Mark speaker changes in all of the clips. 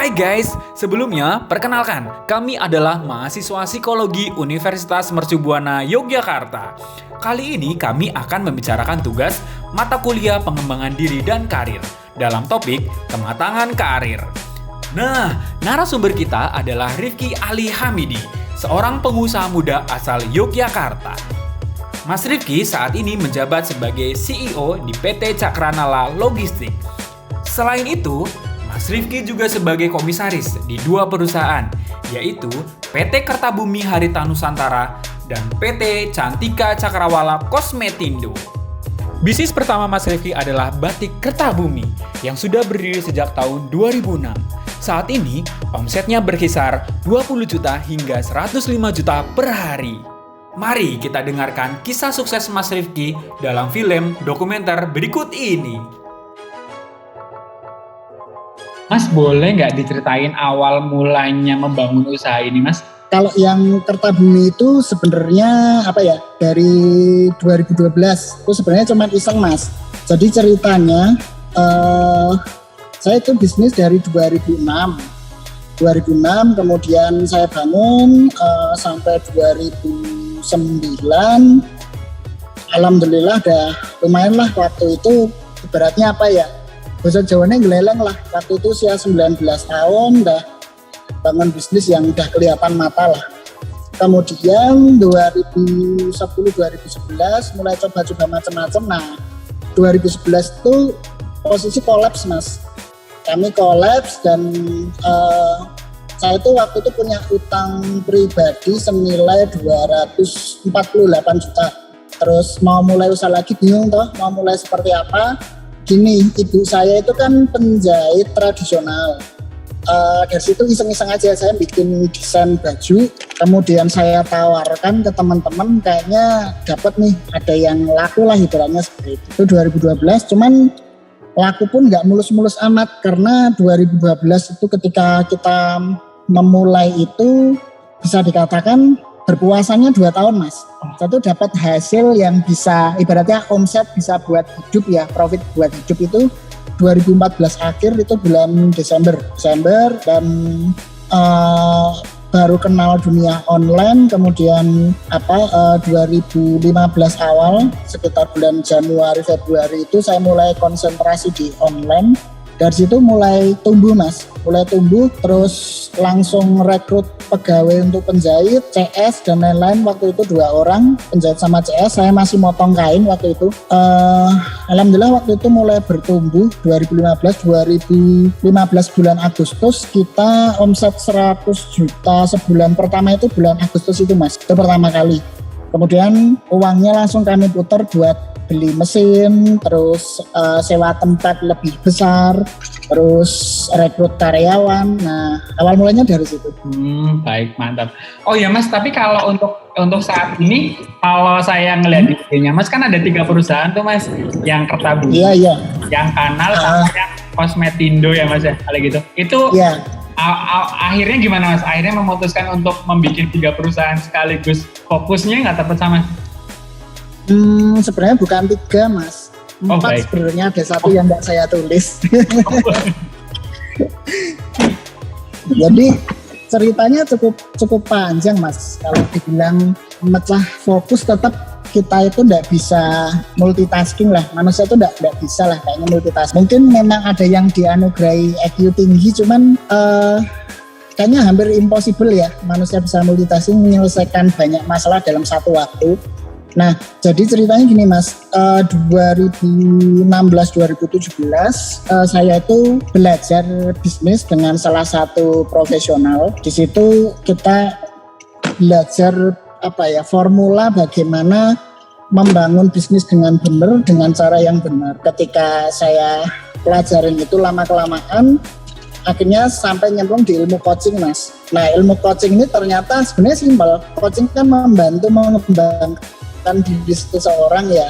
Speaker 1: Hai guys, sebelumnya perkenalkan, kami adalah mahasiswa psikologi Universitas Mercubuana Yogyakarta. Kali ini kami akan membicarakan tugas mata kuliah pengembangan diri dan karir dalam topik kematangan karir. Nah, narasumber kita adalah Rifki Ali Hamidi, seorang pengusaha muda asal Yogyakarta. Mas Rifki saat ini menjabat sebagai CEO di PT Cakranala Logistik. Selain itu, Mas Rifki juga sebagai komisaris di dua perusahaan, yaitu PT Kertabumi Harita Nusantara dan PT Cantika Cakrawala Kosmetindo. Bisnis pertama Mas Rifki adalah Batik Kertabumi yang sudah berdiri sejak tahun 2006. Saat ini, omsetnya berkisar 20 juta hingga 105 juta per hari. Mari kita dengarkan kisah sukses Mas Rifki dalam film dokumenter berikut ini.
Speaker 2: Mas, boleh nggak diceritain awal mulanya membangun usaha ini, Mas?
Speaker 3: Kalau yang Kertabumi itu sebenarnya dari 2012 itu sebenarnya cuma iseng, Mas. Jadi ceritanya saya itu bisnis dari 2006 kemudian saya bangun sampai 2009. Alhamdulillah udah lumayan lah waktu itu, ibaratnya bahasa Jawanya geleleng lah. Waktu itu usia 19 tahun udah bangun bisnis yang udah kelihatan mata lah. Kemudian 2010-2011 mulai coba-coba macam-macam. Nah 2011 itu posisi kolaps, Mas. Kami kolaps dan saya itu waktu itu punya utang pribadi senilai 248 juta. Terus mau mulai usaha lagi bingung toh mau mulai seperti apa. Gini, ibu saya itu kan penjahit tradisional. Dari situ iseng-iseng aja saya bikin desain baju, kemudian saya tawarkan ke teman-teman, kayaknya dapat nih, ada yang laku lah ibaratnya seperti itu. Itu 2012, cuman laku pun nggak mulus-mulus amat karena 2012 itu ketika kita memulai itu bisa dikatakan berpuasanya 2 tahun, Mas. Satu dapat hasil yang bisa, ibaratnya omset bisa buat hidup ya, profit buat hidup itu 2014 akhir itu bulan Desember dan baru kenal dunia online. Kemudian 2015 awal sekitar bulan Januari Februari itu saya mulai konsentrasi di online. Dari situ mulai tumbuh, Mas, terus langsung rekrut pegawai untuk penjahit, CS dan lain-lain. Waktu itu 2 orang, penjahit sama CS, saya masih motong kain waktu itu. Alhamdulillah waktu itu mulai bertumbuh. 2015 bulan Agustus kita omset 100 juta sebulan. Pertama itu bulan Agustus itu, Mas, itu pertama kali. Kemudian uangnya langsung kami putar buat beli mesin, terus sewa tempat lebih besar, terus rekrut karyawan. Nah, awal mulanya dari situ.
Speaker 2: Baik, mantap. Oh ya, Mas, tapi kalau untuk saat ini, kalau saya ngelihat di IG-nya, Mas, kan ada 3 perusahaan tuh, Mas, yang Kertabumi,
Speaker 3: iya.
Speaker 2: yang Kanal, sama yang Kosmetindo ya, Mas, ya, kayak gitu. Itu akhirnya gimana, Mas? Akhirnya memutuskan untuk membuat 3 perusahaan sekaligus, fokusnya nggak tepat sama?
Speaker 3: Sebenarnya bukan 3, Mas. 4 sebenarnya, ada 1 yang nggak saya tulis. Jadi ceritanya cukup panjang, Mas. Kalau dibilang mecah fokus, tetap kita itu nggak bisa multitasking lah. Manusia itu nggak bisa lah kayaknya multitasking. Mungkin memang ada yang dianugerahi IQ tinggi, cuman kayaknya hampir impossible ya manusia bisa multitasking menyelesaikan banyak masalah dalam satu waktu. Nah, jadi ceritanya gini, Mas, 2016-2017 saya itu belajar bisnis dengan salah satu profesional. Di situ kita belajar formula bagaimana membangun bisnis dengan benar, dengan cara yang benar. Ketika saya pelajarin itu lama-kelamaan, akhirnya sampai nyemplung di ilmu coaching, Mas. Nah, ilmu coaching ini ternyata sebenarnya simpel. Coaching kan membantu mengembangkan diri seseorang ya,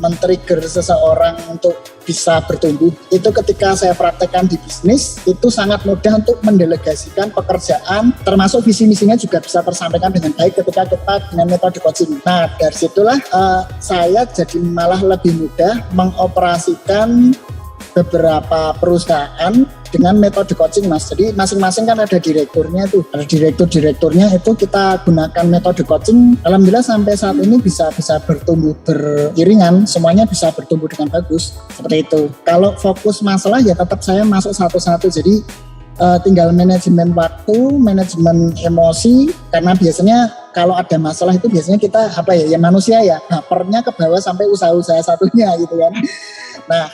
Speaker 3: men-trigger seseorang untuk bisa bertumbuh. Itu ketika saya praktekkan di bisnis, itu sangat mudah untuk mendelegasikan pekerjaan, termasuk visi misinya juga bisa tersampaikan dengan baik ketika kita dengan metode coaching. Nah, dari situlah saya jadi malah lebih mudah mengoperasikan beberapa perusahaan dengan metode coaching Mas. Jadi masing-masing kan ada direkturnya tuh. Ada direkturnya itu kita gunakan metode coaching. Alhamdulillah sampai saat ini bisa bertumbuh beriringan, semuanya bisa bertumbuh dengan bagus. Seperti itu. Kalau fokus masalah ya tetap saya masuk satu-satu. Jadi tinggal manajemen waktu, manajemen emosi, karena biasanya kalau ada masalah itu biasanya kita ya manusia ya bapernya ke bawah sampai usaha-usaha satunya gitu kan. Nah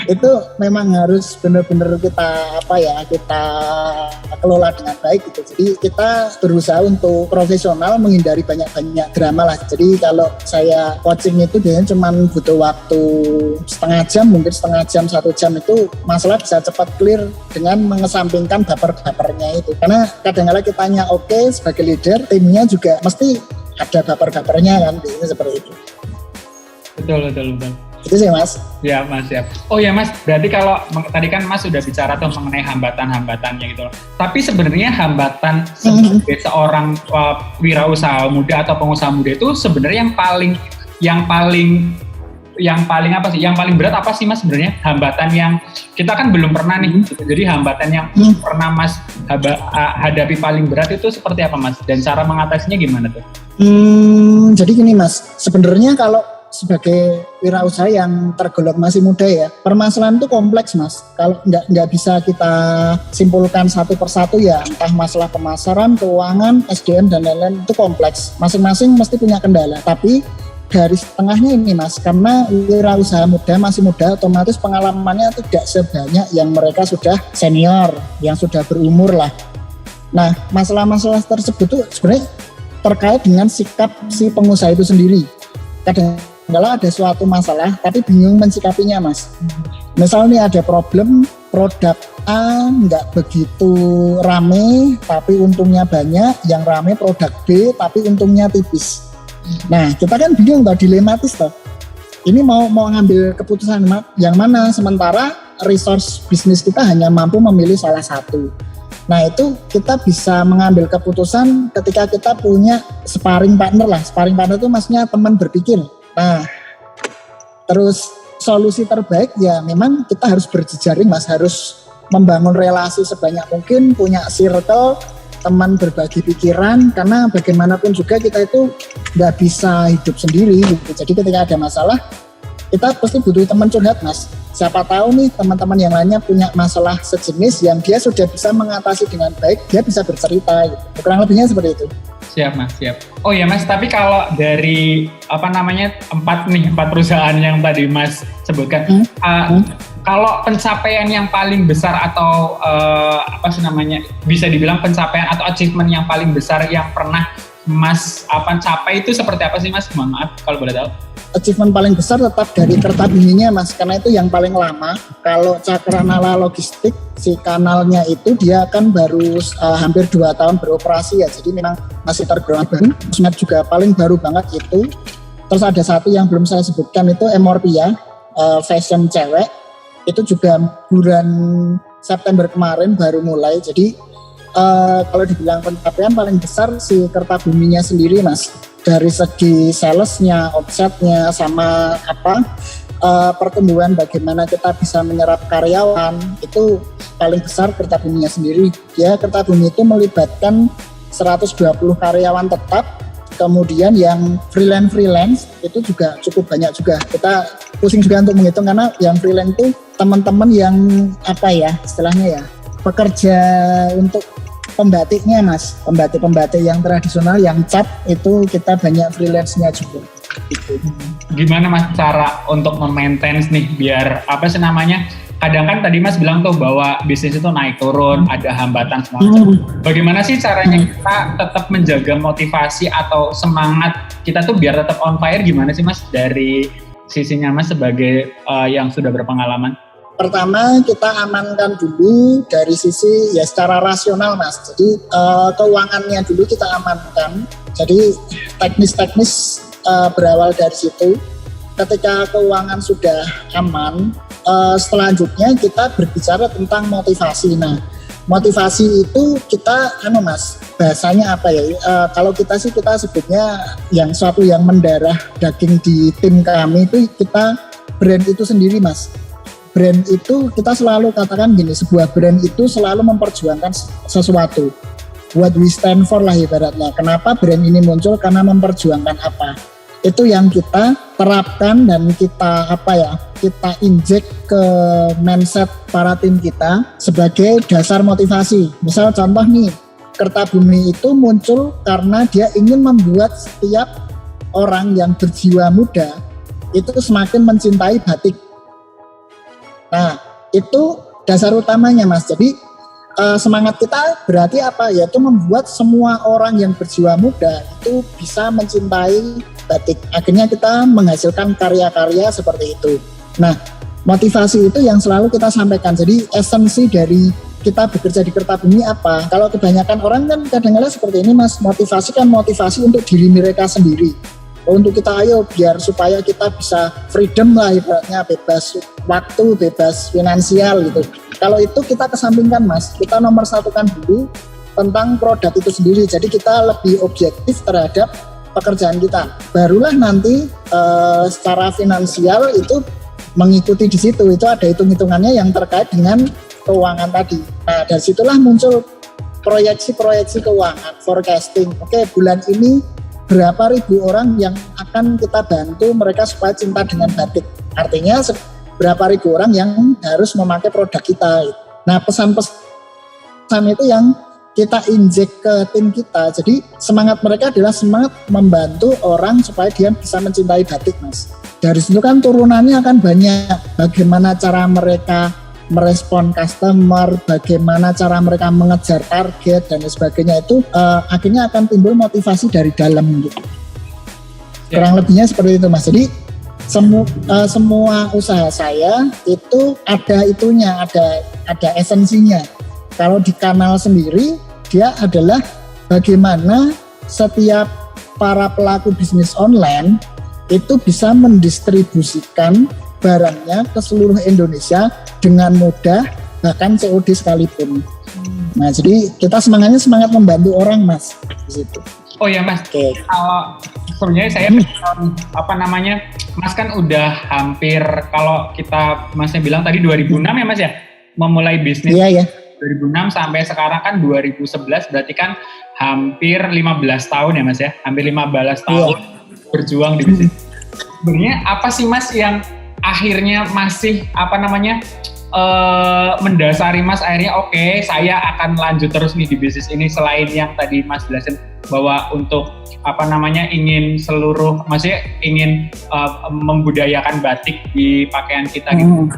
Speaker 3: itu memang harus benar-benar kita kelola dengan baik gitu. Jadi kita berusaha untuk profesional, menghindari banyak drama lah. Jadi kalau saya coaching itu biasanya cuma butuh waktu setengah jam, mungkin setengah jam, 1 jam itu masalah bisa cepat clear dengan mengesampingkan baper-bapernya itu. Karena kadang-kadang kita tanya oke, sebagai leader, timnya juga mesti ada baper-bapernya kan, ini seperti itu.
Speaker 2: Betul.
Speaker 3: Itu sih Mas.
Speaker 2: Ya Mas, ya. Oh ya Mas, berarti kalau tadi kan Mas sudah bicara tuh mengenai hambatan-hambatannya gitu loh. Tapi sebenarnya hambatan sebagai seorang wirausaha muda atau pengusaha muda itu sebenarnya yang paling berat apa sih Mas sebenarnya? Hambatan yang kita kan belum pernah nih gitu. Jadi hambatan yang pernah Mas hadapi paling berat itu seperti apa Mas? Dan cara mengatasinya gimana tuh?
Speaker 3: Jadi gini Mas, sebenarnya kalau sebagai wirausaha yang tergolong masih muda ya, permasalahan itu kompleks Mas. Kalau nggak bisa kita simpulkan satu persatu ya, entah masalah pemasaran, keuangan, SDM dan lain-lain itu kompleks. Masing-masing mesti punya kendala. Tapi garis tengahnya ini Mas, karena wirausaha muda masih muda, otomatis pengalamannya tidak sebanyak yang mereka sudah senior, yang sudah berumur lah. Nah, masalah-masalah tersebut tuh sebenarnya terkait dengan sikap si pengusaha itu sendiri. Kadang-kadang ada suatu masalah tapi bingung mensikapinya Mas. Misalnya ada problem, produk A nggak begitu rame tapi untungnya banyak, yang rame produk B tapi untungnya tipis. Nah kita kan bingung toh, dilematis toh. Ini mau ngambil keputusan yang mana, sementara resource bisnis kita hanya mampu memilih salah satu. Nah itu kita bisa mengambil keputusan ketika kita punya sparring partner lah. Sparring partner itu maksudnya teman berpikir. Nah terus solusi terbaik ya memang kita harus berjejaring Mas. Harus membangun relasi sebanyak mungkin, punya circle, teman berbagi pikiran. Karena bagaimanapun juga kita itu gak bisa hidup sendiri gitu. Jadi ketika ada masalah kita pasti butuh teman curhat Mas. Siapa tahu nih teman-teman yang lainnya punya masalah sejenis yang dia sudah bisa mengatasi dengan baik, dia bisa bercerita gitu. Kurang lebihnya seperti itu.
Speaker 2: Siap Mas, siap. Oh ya Mas, tapi kalau dari empat perusahaan yang tadi Mas sebutkan, kalau pencapaian yang paling besar atau bisa dibilang pencapaian atau achievement yang paling besar yang pernah Mas capai itu seperti apa sih Mas? Mohon maaf kalau boleh tahu.
Speaker 3: Achievement paling besar tetap dari Kertabuninya Mas, karena itu yang paling lama. Kalau Cakranala Logistik, si kanalnya itu dia kan baru hampir 2 tahun beroperasi ya, jadi memang masih tergolong baru. Sosmed juga paling baru banget itu. Terus ada satu yang belum saya sebutkan itu Emorpia, fashion cewek, itu juga bulan September kemarin baru mulai. Jadi kalau dibilang pencapaian paling besar si Kertabuminya sendiri Mas, dari segi salesnya, offsetnya, sama pertumbuhan bagaimana kita bisa menyerap karyawan, itu paling besar Kertabuminya sendiri. Dia Kertabumi itu melibatkan 120 karyawan tetap, kemudian yang freelance itu juga cukup banyak juga. Kita pusing juga untuk menghitung karena yang freelance itu teman-teman yang istilahnya ya, pekerja untuk pembatiknya Mas, pembatik yang tradisional yang cat itu kita banyak freelance-nya juga. Gitu.
Speaker 2: Gimana Mas cara untuk memaintain nih biar kadang kan tadi Mas bilang tuh bahwa bisnis itu naik turun, ada hambatan semua. Bagaimana sih caranya kita tetap menjaga motivasi atau semangat kita tuh biar tetap on fire, gimana sih Mas dari sisinya Mas sebagai yang sudah berpengalaman?
Speaker 3: Pertama kita amankan dulu dari sisi ya secara rasional Mas. Jadi keuangannya dulu kita amankan. Jadi teknis berawal dari situ. Ketika keuangan sudah aman, selanjutnya kita berbicara tentang motivasi. Nah, motivasi itu kita Mas, bahasanya apa ya? Kalau kita sebutnya yang suatu yang mendarah daging di tim kami itu kita brand itu sendiri Mas. brand itu kita selalu katakan gini, sebuah brand itu selalu memperjuangkan sesuatu. What we stand for lah ibaratnya. Kenapa brand ini muncul? Karena memperjuangkan apa? Itu yang kita terapkan dan kita kita injek ke mindset para tim kita sebagai dasar motivasi. Misal contoh nih, Kertabumi itu muncul karena dia ingin membuat setiap orang yang berjiwa muda itu semakin mencintai batik. Nah, itu dasar utamanya, Mas. Jadi semangat kita berarti apa? Yaitu membuat semua orang yang berjiwa muda itu bisa mencintai batik. Akhirnya kita menghasilkan karya-karya seperti itu. Nah, motivasi itu yang selalu kita sampaikan. Jadi esensi dari kita bekerja di Kertabumi apa? Kalau kebanyakan orang kan kadang-kadang seperti ini, Mas. Motivasi kan motivasi untuk diri mereka sendiri. Untuk kita biar supaya kita bisa freedom lah ibaratnya, bebas waktu, bebas finansial gitu. Kalau itu kita kesampingkan, Mas, kita nomor satukan dulu tentang produk itu sendiri. Jadi kita lebih objektif terhadap pekerjaan kita. Barulah nanti secara finansial itu mengikuti di situ. Itu ada hitung-hitungannya yang terkait dengan keuangan tadi. Nah, dari situlah muncul proyeksi keuangan, forecasting. Oke, bulan ini berapa ribu orang yang akan kita bantu mereka supaya cinta dengan batik. Artinya berapa ribu orang yang harus memakai produk kita. Nah, pesan-pesan itu yang kita injek ke tim kita. Jadi semangat mereka adalah semangat membantu orang supaya dia bisa mencintai batik, Mas. Dari situ kan turunannya akan banyak. Bagaimana cara mereka merespon customer, bagaimana cara mereka mengejar target dan sebagainya itu akhirnya akan timbul motivasi dari dalam gitu. Kurang lebihnya seperti itu, Mas. Jadi semua usaha saya itu ada itunya, ada esensinya. Kalau di kanal sendiri dia adalah bagaimana setiap para pelaku bisnis online itu bisa mendistribusikan barangnya ke seluruh Indonesia dengan mudah, bahkan COD sekalipun. Nah, jadi kita semangat membantu orang, Mas, di situ.
Speaker 2: Oh ya, Mas.
Speaker 3: Okay.
Speaker 2: Kalau sebenarnya saya Mas kan udah hampir, kalau kita Masnya bilang tadi 2006 ya, Mas ya, memulai bisnis.
Speaker 3: Iya.
Speaker 2: 2006 sampai sekarang kan 2011, berarti kan hampir 15 tahun ya, Mas ya. Hampir 15 tahun berjuang di bisnis. Sebenarnya apa sih, Mas, yang akhirnya masih mendasari Mas akhirnya oke, saya akan lanjut terus nih di bisnis ini, selain yang tadi Mas jelasin bahwa untuk ingin membudayakan batik di pakaian kita gitu.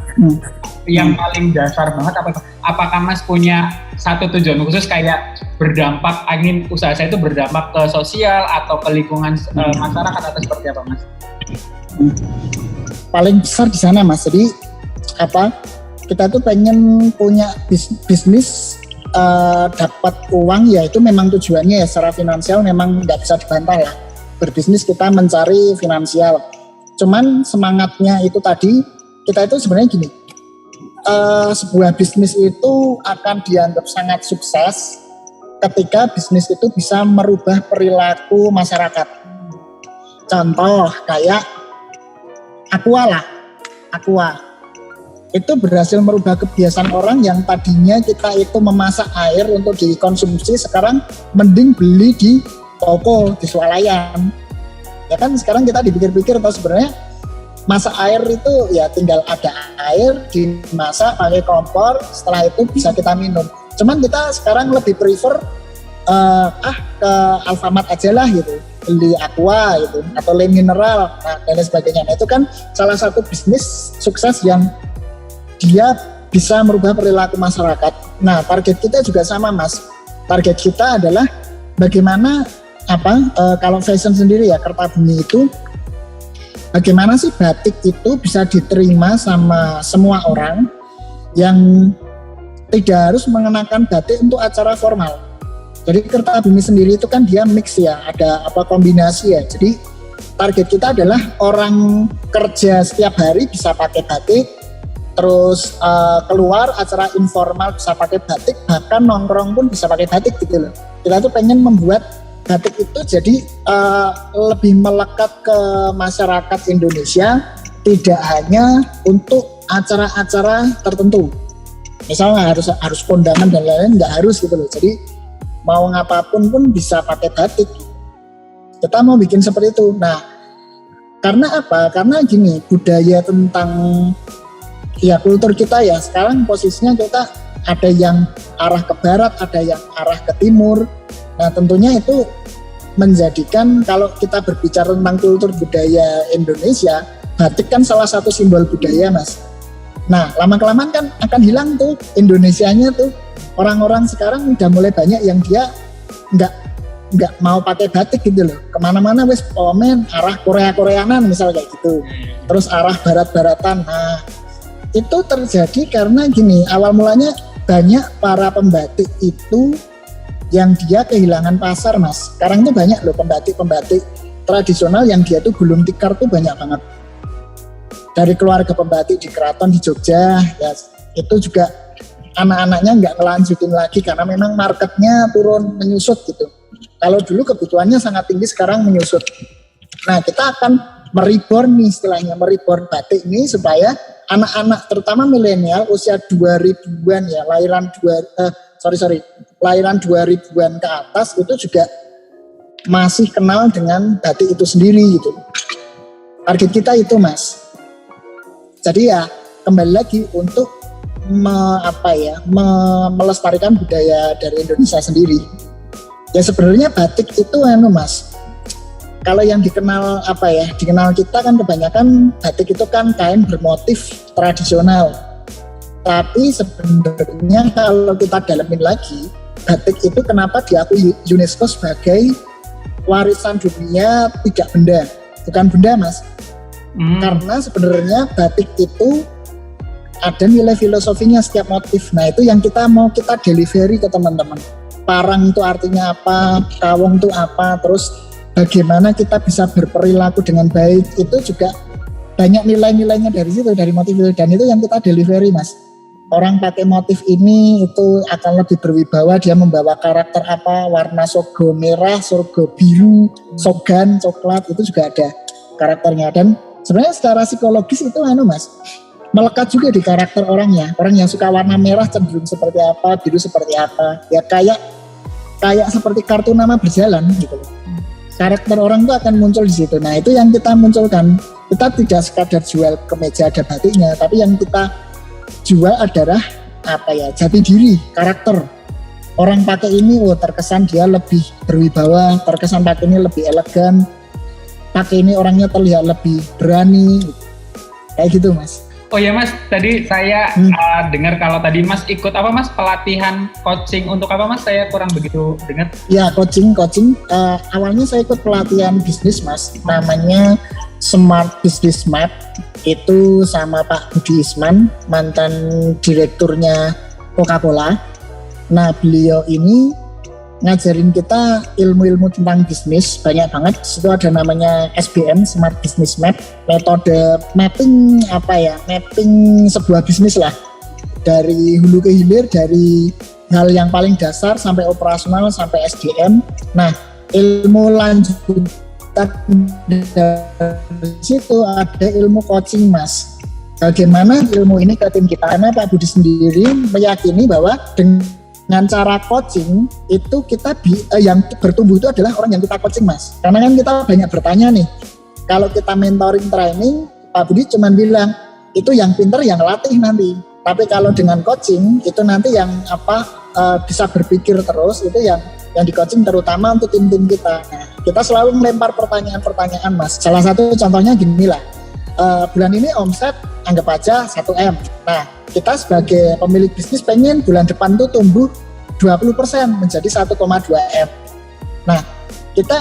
Speaker 2: Yang paling dasar banget apakah Mas punya satu tujuan khusus kayak berdampak, ingin usaha saya itu berdampak ke sosial atau ke lingkungan masyarakat atau seperti apa, Mas?
Speaker 3: Paling besar di sana, Mas. Jadi kita tuh pengen punya bisnis dapat uang, ya itu memang tujuannya ya, secara finansial memang nggak bisa dibantah lah. Berbisnis kita mencari finansial. Cuman semangatnya itu tadi, kita itu sebenarnya gini, sebuah bisnis itu akan dianggap sangat sukses ketika bisnis itu bisa merubah perilaku masyarakat. Contoh kayak Aqua itu berhasil merubah kebiasaan orang yang tadinya kita itu memasak air untuk dikonsumsi, sekarang mending beli di toko, di swalayan. Ya kan sekarang kita dipikir-pikir atau sebenarnya masak air itu ya tinggal ada air dimasak pakai kompor, setelah itu bisa kita minum. Cuman kita sekarang lebih prefer ke Alfamart aja lah gitu, beli Aqua gitu atau Le Mineral dan sebagainya. Nah, itu kan salah satu bisnis sukses yang dia bisa merubah perilaku masyarakat. Nah, target kita juga sama, Mas. Target kita adalah bagaimana kalau fashion sendiri ya, Kertabumi itu bagaimana sih batik itu bisa diterima sama semua orang yang tidak harus mengenakan batik untuk acara formal. Jadi Kertabumi sendiri itu kan dia mix ya, ada kombinasi ya. Jadi target kita adalah orang kerja setiap hari bisa pakai batik, terus keluar acara informal bisa pakai batik, bahkan nongkrong pun bisa pakai batik gitu loh. Kita tuh pengen membuat batik itu jadi lebih melekat ke masyarakat Indonesia, tidak hanya untuk acara-acara tertentu. Misalnya harus kondangan dan lain-lain, nggak harus gitu loh. Jadi mau ngapapun pun bisa pakai batik. Kita mau bikin seperti itu. Nah, karena apa? Karena gini, budaya tentang ya kultur kita ya sekarang posisinya kita ada yang arah ke barat, ada yang arah ke timur. Nah, tentunya itu menjadikan kalau kita berbicara tentang kultur budaya Indonesia, batik kan salah satu simbol budaya, Mas. Nah, lama-kelamaan kan akan hilang tuh Indonesianya tuh. Orang-orang sekarang udah mulai banyak yang dia nggak mau pakai batik gitu loh. Kemana-mana wes komen arah Korea-Koreanan misal kayak gitu. Terus arah barat-baratan. Nah, itu terjadi karena gini, awal mulanya banyak para pembatik itu yang dia kehilangan pasar, Mas. Sekarang tuh banyak loh pembatik-pembatik tradisional yang dia tuh gulung tikar tuh banyak banget. Dari keluarga pembatik di keraton di Jogja, ya itu juga anak-anaknya nggak ngelanjutin lagi karena memang marketnya turun menyusut gitu. Kalau dulu kebutuhannya sangat tinggi, sekarang menyusut. Nah, kita akan mereborn nih istilahnya, mereborn batik ini supaya anak-anak terutama milenial usia 2000-an ya, lahiran 2000-an ke atas itu juga masih kenal dengan batik itu sendiri gitu. Target kita itu, Mas. Jadi ya kembali lagi untuk melestarikan budaya dari Indonesia sendiri. Ya sebenarnya batik itu Mas. Kalau yang dikenal dikenal kita kan kebanyakan batik itu kan kain bermotif tradisional. Tapi sebenarnya kalau kita dalamin lagi, batik itu kenapa diakui UNESCO sebagai warisan dunia tidak benda, bukan benda, Mas. Karena sebenarnya batik itu ada nilai filosofinya setiap motif. Nah, itu yang kita mau kita delivery ke teman-teman. Parang itu artinya apa, kawong itu apa, terus bagaimana kita bisa berperilaku dengan baik, itu juga banyak nilai-nilainya dari situ, dari motif itu, dan itu yang kita delivery, Mas. Orang pakai motif ini itu akan lebih berwibawa, dia membawa karakter apa, warna sogo merah, sogo biru, sogan, coklat, itu juga ada karakternya. Dan sebenarnya secara psikologis itu Mas, melekat juga di karakter orangnya. Orang yang suka warna merah cenderung seperti apa, biru seperti apa. Ya kayak seperti kartu nama berjalan gitu loh. Karakter orang itu akan muncul di situ. Nah, itu yang kita munculkan. Kita tidak sekadar jual kemeja ada batiknya, tapi yang kita jual adalah jati diri, karakter. Orang pakai ini terkesan dia lebih berwibawa, terkesan pakai ini lebih elegan. Pakai ini orangnya terlihat lebih berani. Kayak gitu, Mas.
Speaker 2: Oh ya, Mas, tadi saya dengar kalau tadi Mas ikut pelatihan coaching untuk apa, Mas? Saya kurang begitu dengar.
Speaker 3: Ya, coaching. Awalnya saya ikut pelatihan bisnis, Mas. Namanya Smart Business Map. Itu sama Pak Budi Isman, mantan direkturnya Coca-Cola. Nah, beliau ini ngajarin kita ilmu-ilmu tentang bisnis banyak banget. Situ ada namanya SBM, Smart Business Map, metode mapping mapping sebuah bisnis lah, dari hulu ke hilir, dari hal yang paling dasar sampai operasional sampai SDM. Nah, ilmu lanjutan dari situ ada ilmu coaching, Mas. Bagaimana ilmu ini ke tim kita, karena Pak Budi sendiri meyakini bahwa dengan cara coaching itu kita yang bertumbuh itu adalah orang yang kita coaching, Mas. Karena kan kita banyak bertanya nih, kalau kita mentoring training, Pak Budi cuma bilang itu yang pinter yang latih nanti. Tapi kalau dengan coaching itu nanti yang bisa berpikir terus, itu yang di coaching terutama untuk tim-tim kita. Nah, kita selalu melempar pertanyaan-pertanyaan, Mas. Salah satu contohnya gini lah, bulan ini omset anggap aja 1M. Nah, kita sebagai pemilik bisnis pengen bulan depan tuh tumbuh 20% menjadi 1,2M. Nah, kita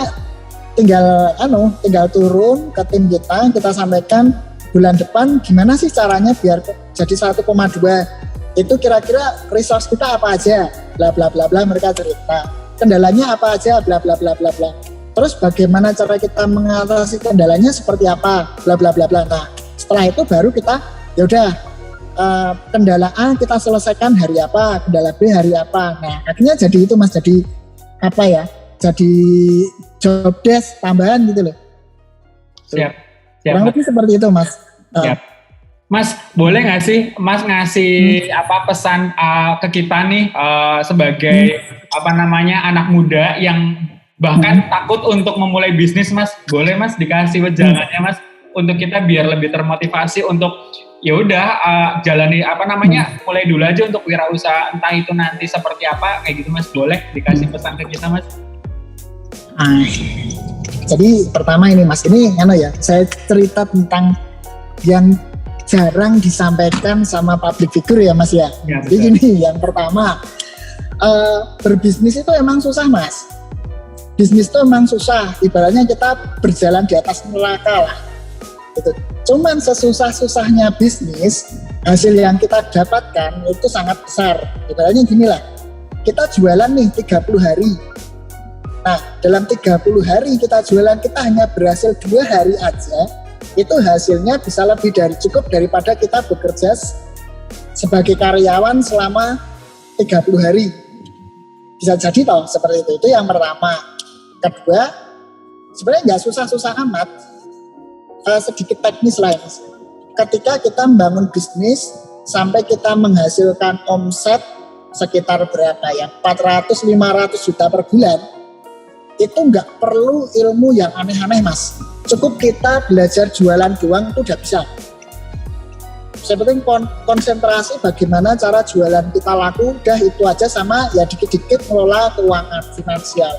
Speaker 3: tinggal turun ke tim kita sampaikan bulan depan gimana sih caranya biar jadi 1,2. Itu kira-kira resource kita apa aja, bla bla bla bla, mereka cerita. Kendalanya apa aja, bla bla bla bla bla. Terus bagaimana cara kita mengatasi kendalanya seperti apa, bla bla bla bla. Nah, setelah itu baru kita kendala A kita selesaikan hari apa, kendala B hari apa. Nah, akhirnya jadi itu, Mas, jadi jadi job desk tambahan gitu loh.
Speaker 2: Siap.
Speaker 3: Kurang lebih seperti itu, Mas.
Speaker 2: Siap. Mas, boleh nggak sih Mas ngasih pesan ke kita nih sebagai anak muda yang bahkan takut untuk memulai bisnis, Mas? Boleh Mas dikasih wejangannya, Mas, untuk kita biar lebih termotivasi untuk ya udah jalani mulai dulu aja untuk wirausaha, entah itu nanti seperti apa kayak gitu, Mas. Boleh dikasih pesan ke kita, Mas?
Speaker 3: Jadi pertama ini Mas, ini saya cerita tentang yang jarang disampaikan sama public figure ya Mas ya. Jadi gini, yang pertama berbisnis itu emang susah Mas. Bisnis itu emang susah, ibaratnya kita berjalan di atas neraka lah. Gitu. Cuman sesusah-susahnya bisnis, hasil yang kita dapatkan itu sangat besar. Ibaratnya gini lah, kita jualan nih 30 hari. Nah, dalam 30 hari kita jualan, kita hanya berhasil 2 hari aja, itu hasilnya bisa lebih dari cukup daripada kita bekerja sebagai karyawan selama 30 hari. Bisa jadi toh seperti itu yang pertama. Kedua, sebenarnya nggak susah-susah amat, sedikit teknis lah Mas. Ketika kita membangun bisnis sampai kita menghasilkan omset sekitar berapa ya, 400-500 juta per bulan, itu nggak perlu ilmu yang aneh-aneh Mas. Cukup kita belajar jualan doang itu udah bisa. Saya penting konsentrasi bagaimana cara jualan kita laku, udah itu aja, sama ya dikit-dikit ngelola keuangan finansial.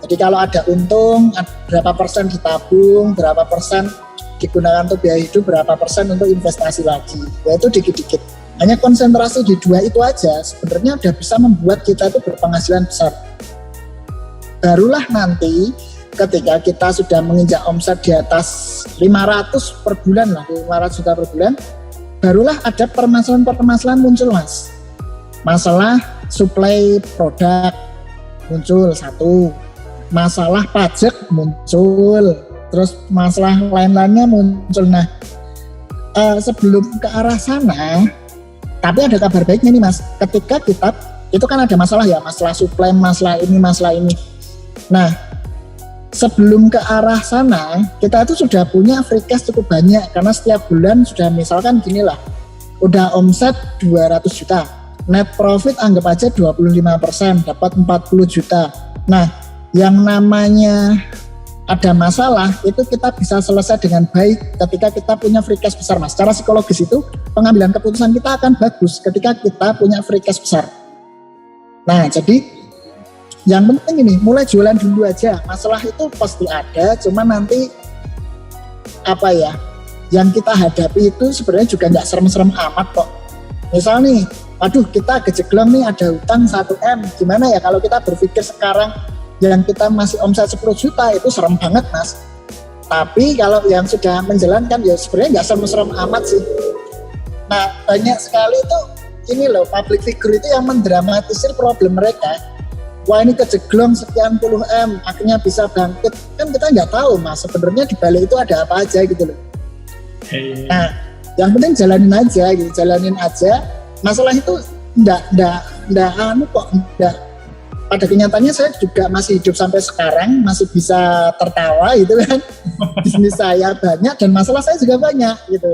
Speaker 3: Jadi kalau ada untung, berapa persen ditabung, berapa persen digunakan untuk biaya hidup, berapa persen untuk investasi lagi. Ya itu dikit-dikit. Hanya konsentrasi di 2 itu aja, sebenarnya udah bisa membuat kita itu berpenghasilan besar. Barulah nanti ketika kita sudah menginjak omset di atas 500 per bulan lah, 500 juta per bulan, barulah ada permasalahan-permasalahan muncul Mas. Masalah suplai produk muncul satu, masalah pajak muncul, terus masalah lain-lainnya muncul. Nah, sebelum ke arah sana, tapi ada kabar baiknya nih Mas, ketika kita, itu kan ada masalah ya, masalah suplai, masalah ini. Nah, sebelum ke arah sana, kita itu sudah punya free cash cukup banyak, karena setiap bulan sudah misalkan gini lah, udah omset 200 juta, net profit anggap aja 25%, dapat 40 juta. Nah, yang namanya ada masalah, itu kita bisa selesai dengan baik ketika kita punya free cash besar Mas. Secara psikologis itu, pengambilan keputusan kita akan bagus ketika kita punya free cash besar. Nah, jadi yang penting ini, mulai jualan dulu aja. Masalah itu pasti ada, cuma nanti yang kita hadapi itu sebenarnya juga nggak serem-serem amat kok. Misal nih, waduh kita kejeglong nih, ada utang 1M, gimana ya kalau kita berpikir sekarang yang kita masih omset 10 juta, itu serem banget Mas. Tapi kalau yang sudah menjalankan ya sebenarnya nggak serem-serem amat sih. Nah, banyak sekali itu ini loh, public figure itu yang mendramatisir problem mereka. Wah ini kejeglong sekian puluh M, akhirnya bisa bangkit. Kan kita nggak tahu Mas, sebenarnya di balik itu ada apa aja gitu loh. Nah, yang penting jalanin aja. Masalah itu enggak pada kenyataannya saya juga masih hidup sampai sekarang, masih bisa tertawa gitu kan. Bisnis saya banyak dan masalah saya juga banyak gitu.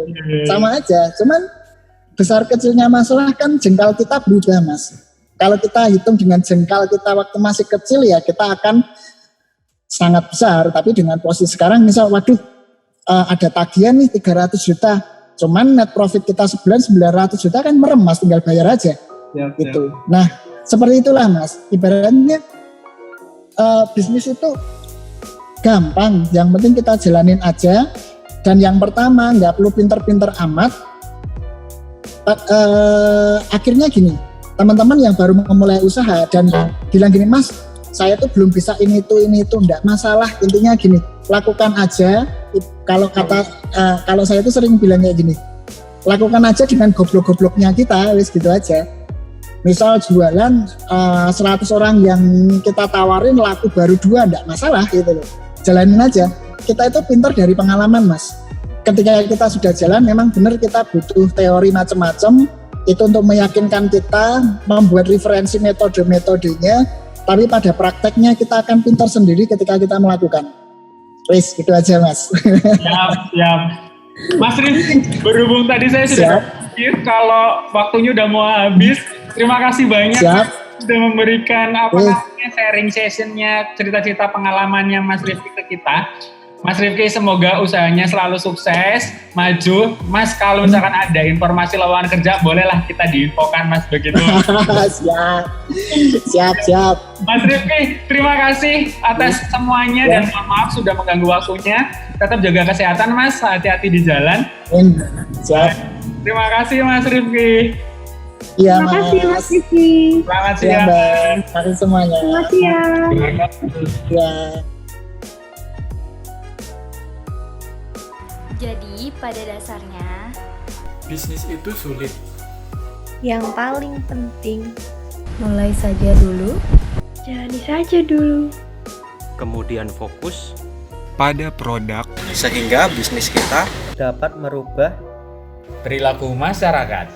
Speaker 3: Sama aja, cuman besar kecilnya masalah kan jengkal kita berubah Mas. Kalau kita hitung dengan jengkal kita waktu masih kecil ya kita akan sangat besar. Tapi dengan posisi sekarang misal waduh ada tagihan nih 300 juta. Cuman net profit kita sebulan 900 juta kan merem Mas, tinggal bayar aja. Gitu. Nah seperti itulah Mas. Ibaratnya bisnis itu gampang. Yang penting kita jalanin aja. Dan yang pertama nggak perlu pinter-pinter amat. Akhirnya gini. Teman-teman yang baru memulai usaha dan bilang gini Mas, saya tuh belum bisa ini itu, enggak masalah, intinya gini, lakukan aja. Kalau saya tuh sering bilangnya gini, lakukan aja dengan goblok-gobloknya kita, wis gitu aja. Misal jualan 100 orang yang kita tawarin laku baru 2, enggak masalah gitu loh, jalanin aja. Kita itu pintar dari pengalaman Mas. Ketika kita sudah jalan, memang benar kita butuh teori macam-macam. Itu untuk meyakinkan kita, membuat referensi metode-metodenya, tapi pada prakteknya kita akan pintar sendiri ketika kita melakukan. Wis, gitu aja Mas.
Speaker 2: Siap. Mas Rifki, berhubung tadi saya sudah berpikir kalau waktunya udah mau habis, terima kasih banyak sudah memberikan sharing sessionnya, cerita-cerita pengalamannya Mas Rifki ke kita. Mas Rifki, semoga usahanya selalu sukses, maju. Mas, kalau misalkan ada informasi lowongan kerja, bolehlah kita diinfokan, Mas, begitu.
Speaker 3: Siap.
Speaker 2: Mas Rifki, terima kasih atas semuanya dan mohon maaf sudah mengganggu waktunya. Tetap jaga kesehatan, Mas. Hati-hati di jalan.
Speaker 3: Siap.
Speaker 2: Terima kasih, Mas Rifki.
Speaker 3: Iya,
Speaker 4: Terima kasih, Mas Rifki.
Speaker 2: Selamat siang.
Speaker 3: Terima kasih semuanya.
Speaker 4: Selamat siang.
Speaker 3: Ya.
Speaker 5: Jadi, pada dasarnya,
Speaker 1: Bisnis itu sulit.
Speaker 4: Yang paling penting,
Speaker 5: mulai saja dulu.
Speaker 4: jalani saja dulu.
Speaker 6: Kemudian fokus
Speaker 1: Pada produk
Speaker 6: sehingga bisnis kita
Speaker 7: dapat merubah
Speaker 1: perilaku masyarakat.